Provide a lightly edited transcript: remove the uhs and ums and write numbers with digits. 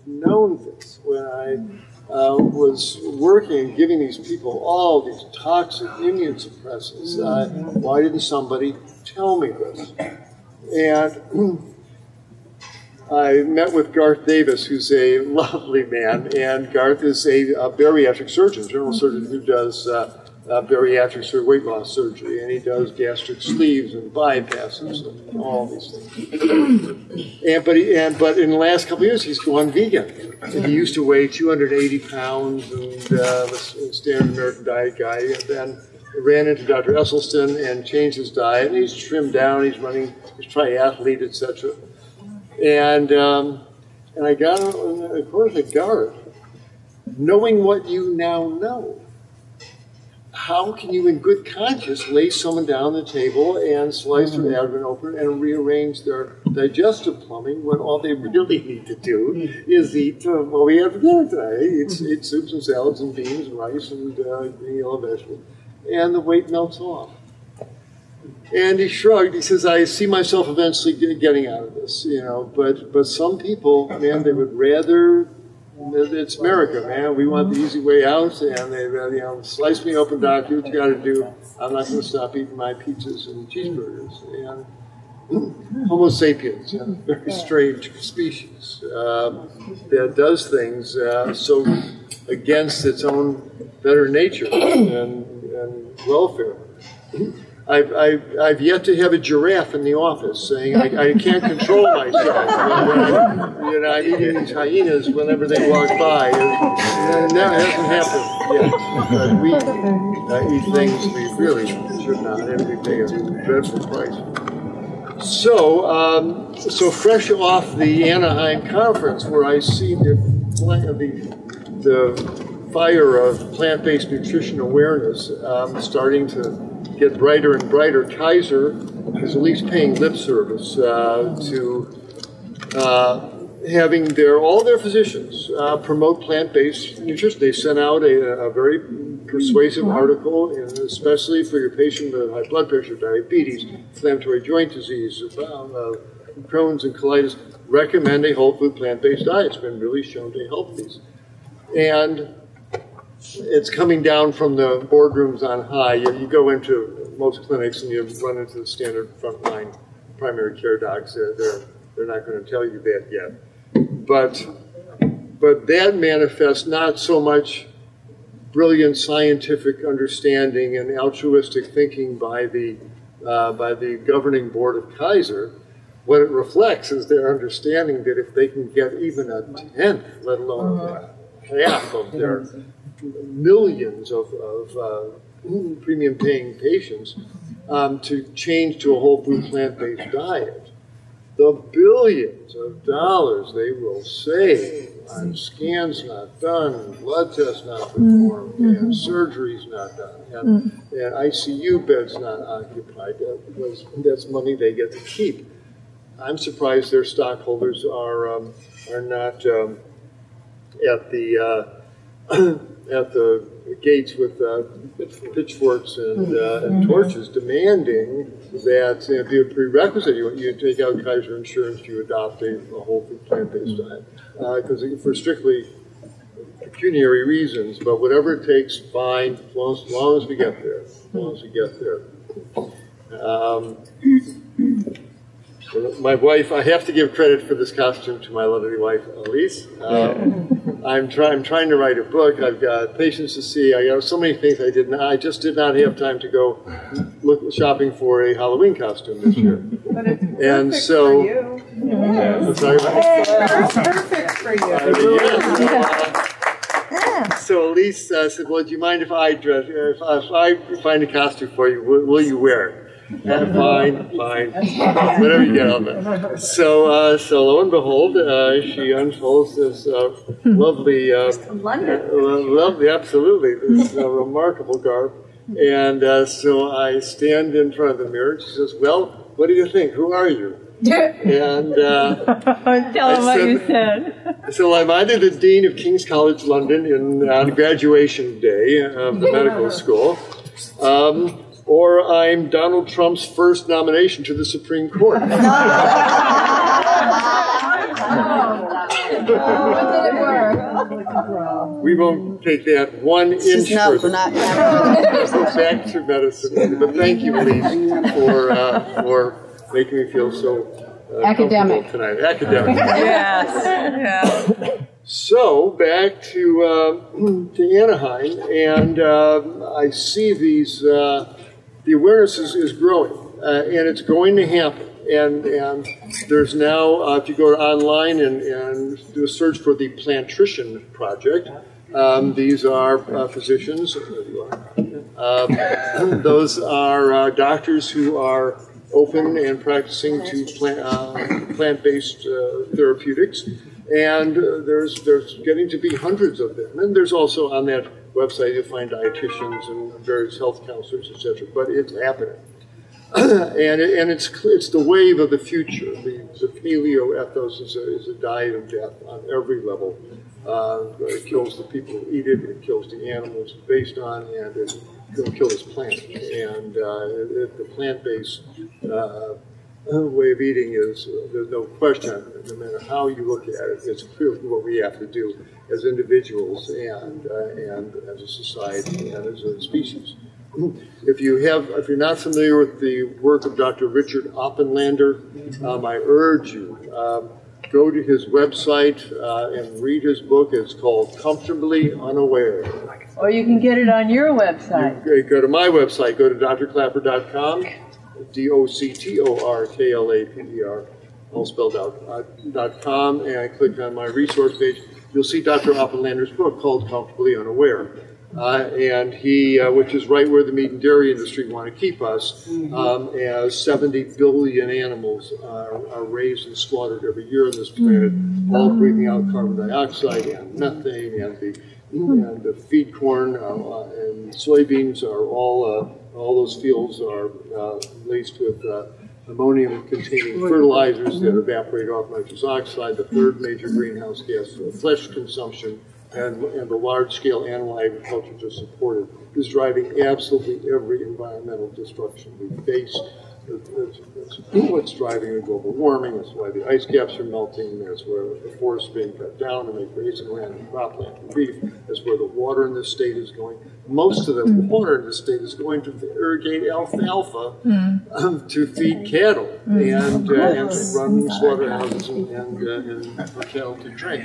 have known this when I was working and giving these people all these toxic immune suppressants. Why didn't somebody tell me this? And I met with Garth Davis, who's a lovely man, and Garth is a bariatric surgeon, general surgeon who does bariatric weight loss surgery, and he does gastric sleeves and bypasses and all these things. But in the last couple of years, he's gone vegan. And he used to weigh 280 pounds and was a standard American diet guy, and then ran into Dr. Esselstyn and changed his diet, and he's trimmed down, he's running, he's triathlete, etc. And I got, of course, at Garth, knowing what you now know, how can you in good conscience lay someone down the table and slice their abdomen open and rearrange their digestive plumbing when all they really need to do is eat what we have for dinner today? Eat soups and salads and beans and rice and green yellow vegetables, and the weight melts off. And he shrugged. He says, "I see myself eventually getting out of this, you know. But some people, man, they would rather. It's America, man. We want the easy way out, and they rather, you know, slice me open, doctor. What you got to do? I'm not going to stop eating my pizzas and cheeseburgers." And Homo sapiens, a very strange species that does things so against its own better nature and welfare. I've yet to have a giraffe in the office saying I can't control myself. You know, I'm eating these hyenas whenever they walk by. And that hasn't happened yet. We eat things we really should not, and we pay a dreadful price. So fresh off the Anaheim conference, where I see the fire of plant-based nutrition awareness starting to get brighter and brighter, Kaiser is at least paying lip service to having all their physicians promote plant-based nutrition. They sent out a very persuasive article, and especially for your patient with high blood pressure, diabetes, inflammatory joint disease, Crohn's and colitis, recommend a whole food plant-based diet. It's been really shown to help these. And it's coming down from the boardrooms on high. You go into most clinics and you run into the standard frontline primary care docs. They're not going to tell you that yet. But that manifests not so much brilliant scientific understanding and altruistic thinking by the governing board of Kaiser. What it reflects is their understanding that if they can get even a tenth, let alone half of their millions of premium-paying patients to change to a whole food plant-based diet, the billions of dollars they will save on scans not done, blood tests not performed, and surgeries not done, and ICU beds not occupied, because that's money they get to keep. I'm surprised their stockholders are not at the gates with pitchforks and torches, demanding that it be a prerequisite. You take out Kaiser insurance, you adopt a whole food plant-based diet, because for strictly pecuniary reasons. But whatever it takes, fine, as long as we get there. As long as we get there. My wife, I have to give credit for this costume to my lovely wife, Elise. I'm trying to write a book. I've got patients to see. I got so many things I just did not have time to go look shopping for a Halloween costume this year. But it's perfect for you. It's perfect for you. So Elise said, "Well, do you mind if I dress? If I find a costume for you, will you wear it?" Fine. Whatever you get on that. So lo and behold, she unfolds this lovely, absolutely, this remarkable garb. And so I stand in front of the mirror. She says, "Well, what do you think? Who are you?" And tell them what you said. So I'm either the Dean of King's College London on graduation day of the medical school, or I'm Donald Trump's first nomination to the Supreme Court. But did it work? We won't take that 1 inch further. Back to medicine. But thank you, Elise, for making me feel so academic tonight. Academic. Yes. Yeah. So back to Anaheim, and I see these. The awareness is growing, and it's going to happen. And there's now, if you go online and do a search for the Plantrician Project, these are physicians. Those are doctors who are open and practicing to plant-based therapeutics. And there's getting to be hundreds of them. And there's also on that website you'll find dietitians and various health counselors, etc. But it's happening, and it's the wave of the future. The paleo ethos is a diet of death on every level. It kills the people who eat it. It kills the animals it's based on, and it'll kill this planet. And the plant-based way of eating is, there's no question, no matter how you look at it, it's clearly what we have to do as individuals and as a society and as a species. If you're not familiar with the work of Dr. Richard Oppenlander, I urge you, go to his website and read his book. It's called Comfortably Unaware. Or you can get it on your website. You go to my website, go to drklaper.com. DOCTORKLAPER, all spelled out, .com, and click on my resource page. You'll see Dr. Oppenlander's book called Comfortably Unaware. And he, which is right where the meat and dairy industry want to keep us, as 70 billion animals are raised and slaughtered every year on this planet, all breathing out carbon dioxide and methane, and the feed corn and soybeans are all those fields are laced with ammonium-containing fertilizers that evaporate off nitrous oxide, the third major greenhouse gas, flesh consumption, and the large-scale animal agriculture to support it is driving absolutely every environmental destruction we face. That's what's driving the global warming. That's why the ice caps are melting. That's where the forests are being cut down to make grazing land and cropland and beef. That's where the water in this state is going. Most of the water in this state is going to irrigate alfalfa to feed cattle and to run slaughterhouses and for cattle to drink.